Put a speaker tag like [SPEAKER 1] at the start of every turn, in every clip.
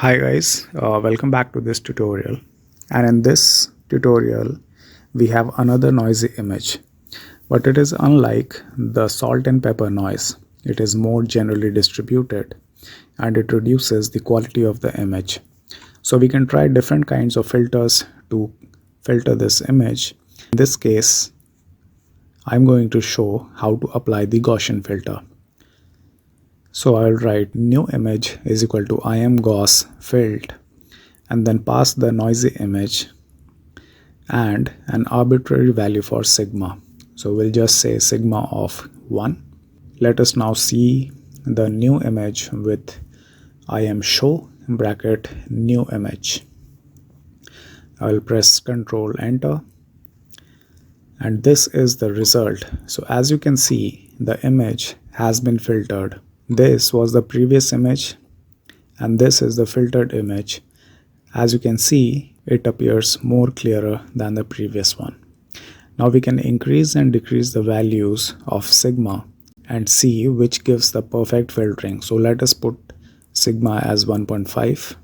[SPEAKER 1] Hi guys, welcome back to this tutorial. And in this tutorial we have another noisy image, but it is unlike the salt and pepper noise. It is more generally distributed and it reduces the quality of the image. So we can try different kinds of filters to filter this image. In this case I'm going to show how to apply the Gaussian filter. So I'll write new image is equal to Gauss filled and then pass the noisy image and an arbitrary value for sigma. So we'll just say sigma of 1. Let us now see the new image with show bracket new image. I will press Ctrl Enter and this is the result. So as you can see, the image has been filtered. This was the previous image and this is the filtered image. As you can see, it appears more clearer than the previous one. Now we can increase and decrease the values of sigma and see which gives the perfect filtering. So let us put sigma as 1.5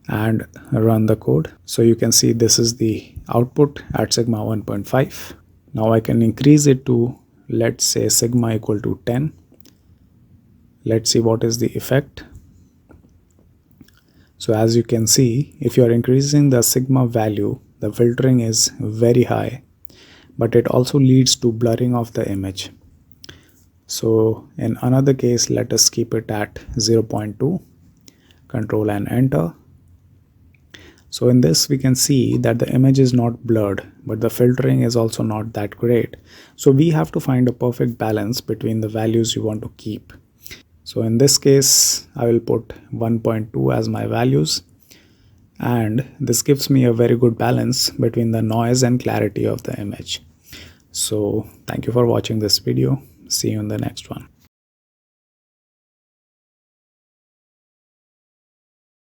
[SPEAKER 1] and run the code. So you can see this is the output at sigma 1.5. Now I can increase it to, let's say, sigma equal to 10. Let's see what is the effect. So as you can see, if you are increasing the sigma value, the filtering is very high, but it also leads to blurring of the image. So in another case, let us keep it at 0.2, Control and Enter. So in this we can see that the image is not blurred, but the filtering is also not that great. So we have to find a perfect balance between the values you want to keep. So in this case, I will put 1.2 as my values, and this gives me a very good balance between the noise and clarity of the image. So thank you for watching this video. See you in the next one.